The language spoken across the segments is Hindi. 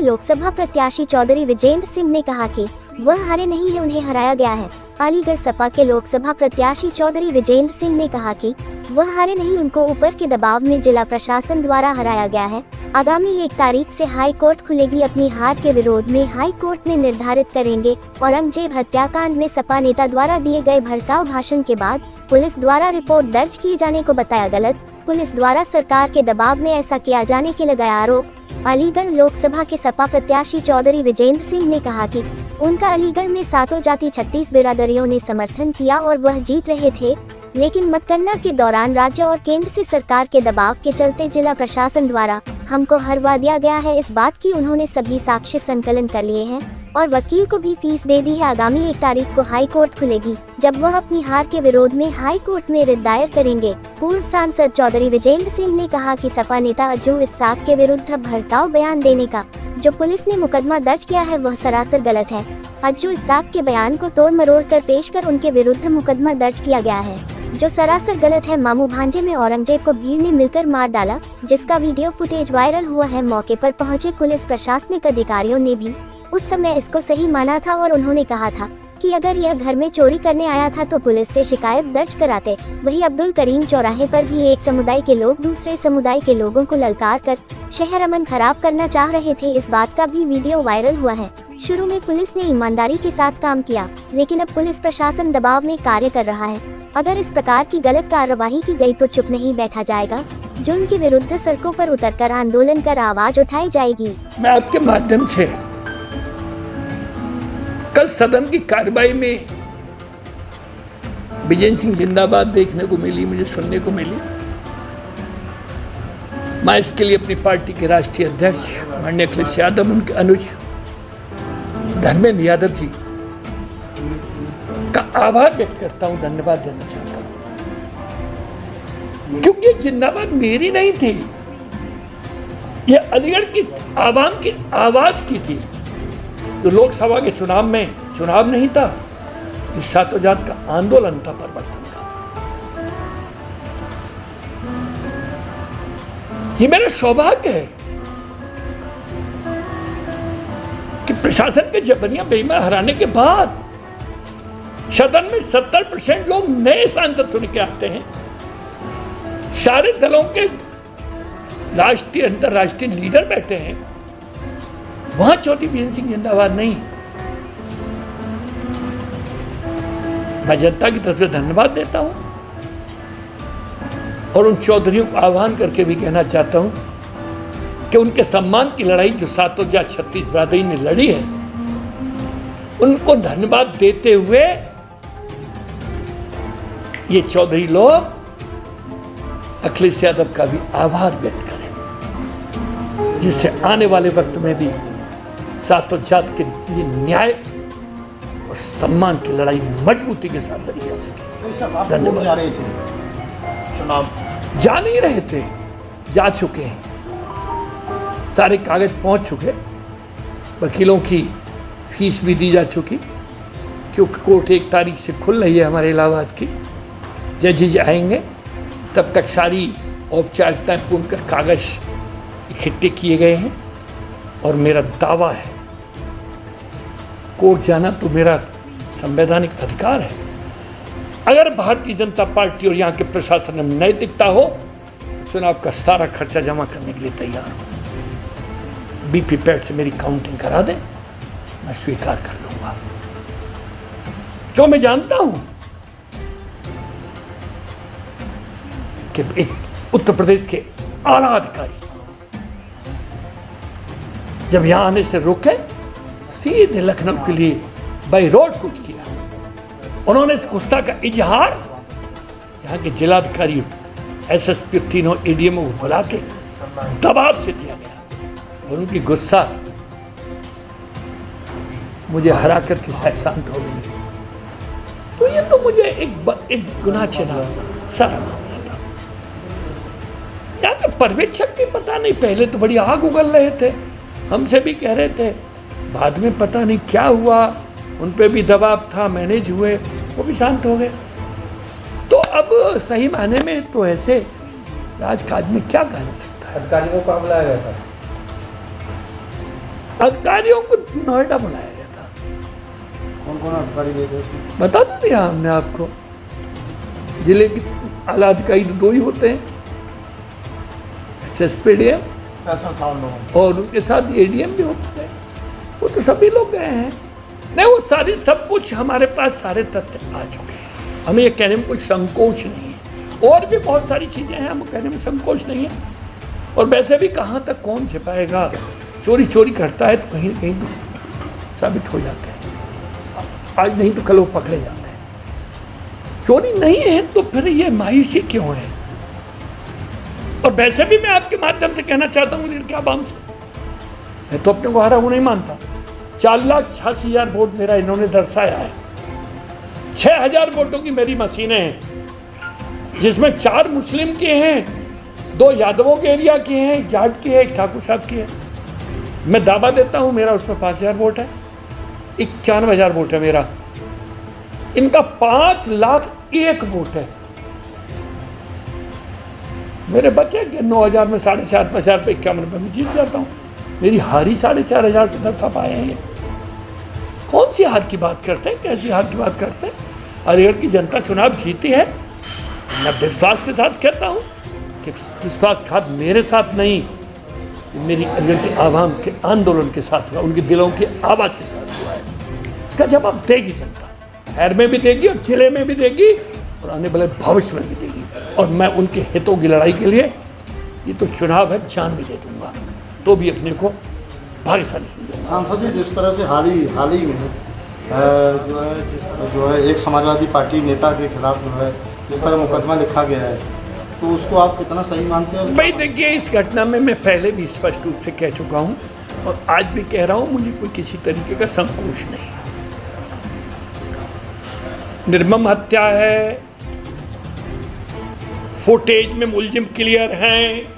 लोकसभा प्रत्याशी चौधरी विजेंद्र सिंह ने कहा कि वह हारे नहीं है, उन्हें हराया गया है। अलीगढ़ सपा के लोकसभा प्रत्याशी चौधरी विजेंद्र सिंह ने कहा कि वह हारे नहीं, उनको ऊपर के दबाव में जिला प्रशासन द्वारा हराया गया है। आगामी 1 तारीख से हाई कोर्ट खुलेगी। अपनी हार के विरोध में हाई कोर्ट में निर्धारित करेंगे। औरंगजेब हत्याकांड में सपा नेता द्वारा दिए गए भड़काऊ भाषण के बाद पुलिस द्वारा रिपोर्ट दर्ज किए जाने को बताया गलत। पुलिस द्वारा सरकार के दबाव में ऐसा किया जाने के लगाया आरोप। अलीगढ़ लोकसभा के सपा प्रत्याशी चौधरी विजेंद्र सिंह ने कहा कि उनका अलीगढ़ में 7 जाति 36 बिरादरियों ने समर्थन किया और वह जीत रहे थे, लेकिन मतगणना के दौरान राज्य और केंद्र से सरकार के दबाव के चलते जिला प्रशासन द्वारा हमको हरवा दिया गया है। इस बात की उन्होंने सभी साक्ष्य संकलन कर लिए हैं और वकील को भी फीस दे दी है। आगामी 1 तारीख को हाई कोर्ट खुलेगी, जब वह अपनी हार के विरोध में हाई कोर्ट में रिट दायर करेंगे। पूर्व सांसद चौधरी विजेंद्र सिंह ने कहा कि सपा नेता अज्जू इस्साक के विरुद्ध भड़काऊ बयान देने का जो पुलिस ने मुकदमा दर्ज किया है वह सरासर गलत है। अज्जू इस्साक के बयान को तोड़ मरोड़ कर पेश कर उनके विरुद्ध मुकदमा दर्ज किया गया है, जो सरासर गलत है। मामू भांजे में औरंगजेब को भीड़ ने मिलकर मार डाला, जिसका वीडियो फुटेज वायरल हुआ है। मौके पर पहुंचे पुलिस प्रशासनिक अधिकारियों ने भी उस समय इसको सही माना था और उन्होंने कहा था कि अगर यह घर में चोरी करने आया था तो पुलिस से शिकायत दर्ज कराते। वही अब्दुल करीम चौराहे पर भी एक समुदाय के लोग दूसरे समुदाय के लोगों को ललकार कर शहर अमन खराब करना चाह रहे थे। इस बात का भी वीडियो वायरल हुआ है। शुरू में पुलिस ने ईमानदारी के साथ काम किया, लेकिन अब पुलिस प्रशासन दबाव में कार्य कर रहा है। अगर इस प्रकार की गलत कार्रवाई की गई तो चुप नहीं बैठा जाएगा। जुर्म के विरुद्ध सड़कों पर उतरकर आंदोलन कर आवाज उठाई जाएगी। मैं आपके माध्यम से कल सदन की कार्रवाई में विजेंद्र सिंह जिंदाबाद देखने को मिली, मुझे सुनने को मिली। मैं इसके लिए अपनी पार्टी के राष्ट्रीय अध्यक्ष माननीय अखिलेश यादव, उनके अनुज धर्मेंद्र यादव जी का आभार व्यक्त करता हूं, धन्यवाद देना चाहता हूं, क्योंकि ये जिंदाबाद मेरी नहीं थी, ये अलीगढ़ की आवाम की आवाज की थी। जो लोकसभा के चुनाव में चुनाव नहीं था, इस सातों जात का आंदोलन था परिवर्तन का। ये मेरा सौभाग्य है कि प्रशासन के जबरिया बेईमान हराने के बाद सदन में 70% लोग नए सांसद चुन के आते हैं। सारे दलों के राष्ट्रीय अंतर्राष्ट्रीय लीडर बैठे हैं, वहां चौधरी विजेंद्र सिंह जिंदाबाद नहीं। मैं जनता की तरफ से धन्यवाद देता हूं और उन चौधरियों को आह्वान करके भी कहना चाहता हूं कि उनके सम्मान की लड़ाई जो 7 जात 36 बिरादरी ने लड़ी है, उनको धन्यवाद देते हुए ये चौधरी लोग अखिलेश यादव का भी आभार व्यक्त करें, जिससे आने वाले वक्त में भी 7 जात के लिए न्याय और सम्मान की लड़ाई मजबूती के साथ लड़ी जा सके। धन्यवाद। जा रहे थे चुनाव, जा नहीं रहे थे, जा चुके हैं, सारे कागज पहुंच चुके, वकीलों की फीस भी दी जा चुकी, क्योंकि कोर्ट 1 तारीख से खुल रही है हमारे इलाहाबाद की। जजेज आएंगे, तब तक सारी औपचारिकताएं पूर्ण कर कागज इकट्ठे किए गए हैं और मेरा दावा है कोर्ट जाना तो मेरा संवैधानिक अधिकार है। अगर भारतीय जनता पार्टी और यहाँ के प्रशासन में नैतिकता हो, चुनाव का सारा खर्चा जमा करने के लिए तैयार हो। बीपी पैड से मेरी काउंटिंग करा दें, मैं स्वीकार कर लूंगा। क्यों? मैं जानता हूं कि एक उत्तर प्रदेश के आला अधिकारी जब यहां आने से रोके, सीधे लखनऊ के लिए बाई रोड कुछ किया। उन्होंने इस गुस्सा का इजहार यहाँ के जिलाधिकारी एसएसपी तीनों एडीएम को बुला के दबाव से दिया गया और उनकी गुस्सा मुझे हरा करके शायद शांत हो गई। तो ये तो मुझे एक गुनाह चला सारा मामला था। यहाँ के पर्यवेक्षक भी पता नहीं, पहले तो बड़ी आग उगल रहे थे, हमसे भी कह रहे थे, बाद में पता नहीं क्या हुआ, उन पे भी दबाव था, मैनेज हुए, वो भी शांत हो गए। तो अब सही मायने में तो ऐसे राजकाज में क्या कहा जा सकता है। अधिकारियों को कहाँ बुलाया गया था? अधिकारियों को नोएडा बुलाया गया था। कौन कौन अधिकारी गए थे उसमें? बता तो दिया हमने आपको, जिले के आला अधिकारी तो 2 ही होते हैं, SSPDM कैसा था उन लोगों और उनके साथ ADM भी होते हैं। वो तो सभी लोग गए हैं। नहीं, वो सारी सब कुछ हमारे पास सारे तथ्य आ चुके हैं। हमें ये कहने में कोई संकोच नहीं है। और भी बहुत सारी चीज़ें हैं, हमें कहने में संकोच नहीं है। और वैसे भी कहाँ तक कौन छिपाएगा, चोरी करता है तो कहीं न कहीं साबित हो जाते हैं। आज नहीं तो कल वो पकड़े जाते हैं। चोरी नहीं है तो फिर ये मायूसी क्यों है? और वैसे भी मैं आपके माध्यम से कहना चाहता हूँ क्या बाम से, मैं तो अपने को हारा हूँ नहीं मानता। 4,86,000 वोट मेरा इन्होंने दर्शाया है। 6,000 वोटों की मेरी मशीनें हैं, जिसमें 4 मुस्लिम के हैं, 2 यादवों के एरिया के हैं, जाट के हैं, एक ठाकुर साहब के हैं। मैं दावा देता हूँ मेरा उसमें 5,000 वोट है, 91,000 वोट है मेरा। इनका 5,01,000 वोट है। मेरे बचे के 9,000 में 4,500 पे 51 में जीत जाता हूँ। मेरी हारी 4,500 के दर सब आए हैं। ये कौन सी हार की बात करते हैं, कैसी हार की बात करते हैं? अलीगढ़ की जनता चुनाव जीती है। मैं विश्वास के साथ कहता हूँ कि विश्वासघात मेरे साथ नहीं, मेरी अलीगढ़ की आवाम के आंदोलन के साथ हुआ, उनके दिलों की आवाज़ के साथ हुआ है। इसका जवाब देगी जनता, शहर में भी देगी और जिले में भी देगी और आने वाले भविष्य में भी देगी। और मैं उनके हितों की लड़ाई के लिए, ये तो चुनाव है, जान भी दे दूंगा, तो भी अपने को भाग्यशाली समझूंगा। सांसद जी, जिस तरह से हाल ही में जो है एक समाजवादी पार्टी नेता के खिलाफ जो है जिस तरह मुकदमा लिखा गया है, तो उसको आप कितना सही मानते हैं? भाई देखिए, इस घटना में मैं पहले भी स्पष्ट रूप से कह चुका हूँ और आज भी कह रहा हूँ, मुझे कोई किसी तरीके का संकोच नहीं। निर्मम हत्या है, फुटेज में मुलजिम क्लियर हैं,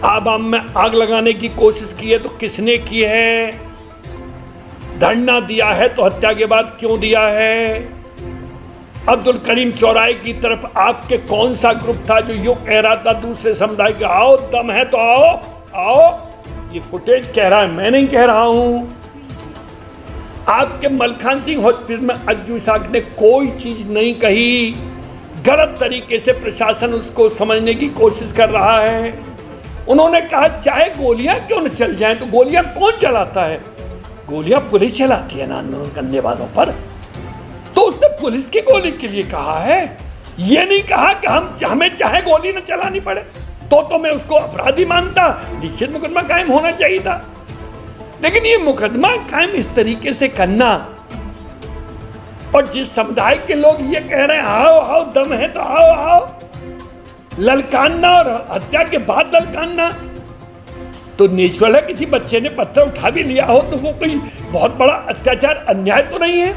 आवाम में आग लगाने की कोशिश की है तो किसने की है, धरना दिया है तो हत्या के बाद क्यों दिया है, अब्दुल करीम चौराहे की तरफ आपके कौन सा ग्रुप था जो यूं कह रहा था दूसरे समुदाय का, आओ दम है तो आओ आओ, ये फुटेज कह रहा है, मैं नहीं कह रहा हूं। आपके मलखान सिंह हॉस्पिटल में अज्जू साहब ने कोई चीज नहीं कही, गलत तरीके से प्रशासन उसको समझने की कोशिश कर रहा है। उन्होंने कहा चाहे गोलियां क्यों न चल जाएं, तो गोलियां कौन चलाता है? गोलियां पुलिस चलाती है ना आंदोलन करने वालों पर। तो उसने पुलिस की गोली के लिए कहा है, ये नहीं कहा कि हमें चाहे गोली न चलानी पड़े। तो मैं उसको अपराधी मानता, निश्चित मुकदमा कायम होना चाहिए था। लेकिन ये मुकदमा कायम इस तरीके से करना, और जिस समुदाय के लोग ये कह रहे हैं आओ आओ दम है तो आओ आओ, ललकानना और हत्या के बाद ललकानना, तो नेचुरल है। किसी बच्चे ने पत्थर उठा भी लिया हो तो वो कोई बहुत बड़ा अत्याचार अन्याय तो नहीं है,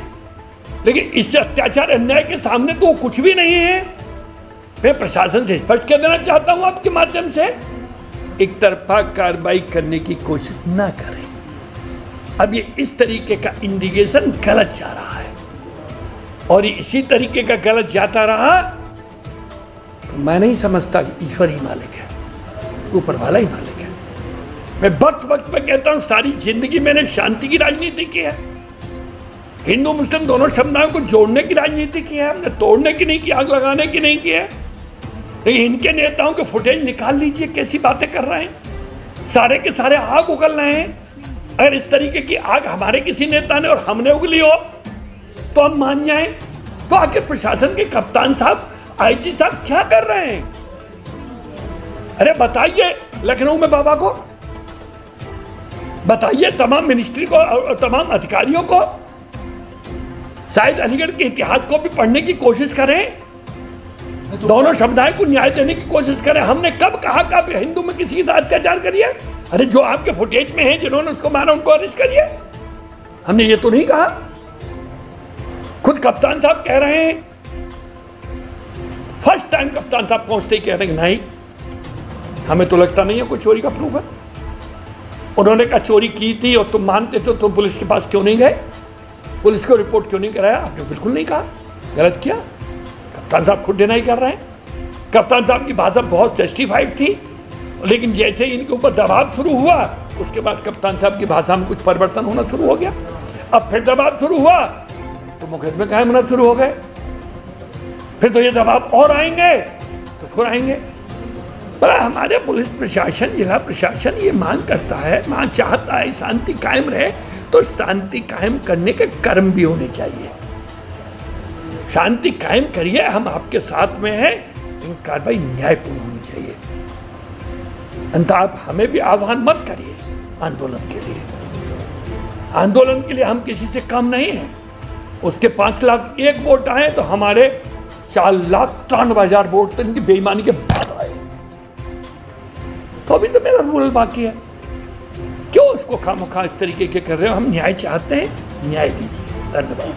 लेकिन इससे अत्याचार अन्याय के सामने तो वो कुछ भी नहीं है। मैं प्रशासन से स्पष्ट कर देना चाहता हूं आपके माध्यम से, एक तरफा कार्रवाई करने की कोशिश ना करें। अब ये इस तरीके का इंडिकेशन गलत जा रहा है और इसी तरीके का गलत जाता रहा तो मैं नहीं समझता कि ईश्वर ही मालिक है, ऊपर वाला ही मालिक है। मैं वक्त वक्त पे कहता हूं सारी जिंदगी मैंने शांति की राजनीति की है, हिंदू मुस्लिम दोनों समुदायों को जोड़ने की राजनीति की है, हमने तोड़ने की नहीं की, आग लगाने की नहीं की है। लेकिन इनके नेताओं के फुटेज निकाल लीजिए, कैसी बातें कर रहे हैं, सारे के सारे आग उगल रहे हैं। अगर इस तरीके की आग हमारे किसी नेता ने और हमने उगली हो तो हम मान जाएं, तो आखिर प्रशासन के कप्तान साहब, आईजी साहब क्या कर रहे हैं? अरे बताइए लखनऊ में बाबा को, बताइए तमाम मिनिस्ट्री को और तमाम अधिकारियों को, शायद अलीगढ़ के इतिहास को भी पढ़ने की कोशिश करें, दोनों समुदाय को न्याय देने की कोशिश करें। हमने कब कहा कि आप हिंदू में किसी का अत्याचार करिए? अरे जो आपके फुटेज में है जिन्होंने उसको मारा उनको अरेस्ट करिए, हमने ये तो नहीं कहा। खुद कप्तान साहब कह रहे हैं, फर्स्ट टाइम कप्तान साहब पहुंचते ही कह रहे हैं नहीं हमें तो लगता नहीं है कोई चोरी का प्रूफ है। उन्होंने कहा चोरी की थी और तुम मानते तो तुम पुलिस के पास क्यों नहीं गए, पुलिस को रिपोर्ट क्यों नहीं कराया? आपने बिल्कुल नहीं कहा, गलत किया। कप्तान साहब खुद डिनाई कर रहे हैं। कप्तान साहब की भाषा बहुत जस्टिफाइड थी, लेकिन जैसे ही इनके ऊपर दबाव शुरू हुआ उसके बाद कप्तान साहब की भाषा में कुछ परिवर्तन होना शुरू हो गया। अब फिर दबाव शुरू हुआ तो मुकदमे कायम होना शुरू हो गए। फिर तो ये दबाव और आएंगे तो फिर आएंगे। पर हमारे पुलिस प्रशासन, जिला प्रशासन ये मांग करता है, मांग चाहता है शांति कायम रहे, तो शांति कायम करने के कर्म भी होने चाहिए। शांति कायम करिए, हम आपके साथ में हैं, लेकिन कार्रवाई न्यायपूर्ण होनी चाहिए। अंततः आप हमें भी आह्वान मत करिए आंदोलन के लिए। आंदोलन के लिए हम किसी से कम नहीं हैं। उसके 5,01,000 वोट आए तो हमारे 4,93,000 वोट तो इनकी बेईमानी के बाद आए। तो अभी तो मेरा रूल बाकी है, क्यों उसको खामोखा इस तरीके के कर रहे हो? हम न्याय चाहते हैं, न्याय दीजिए। धन्यवाद।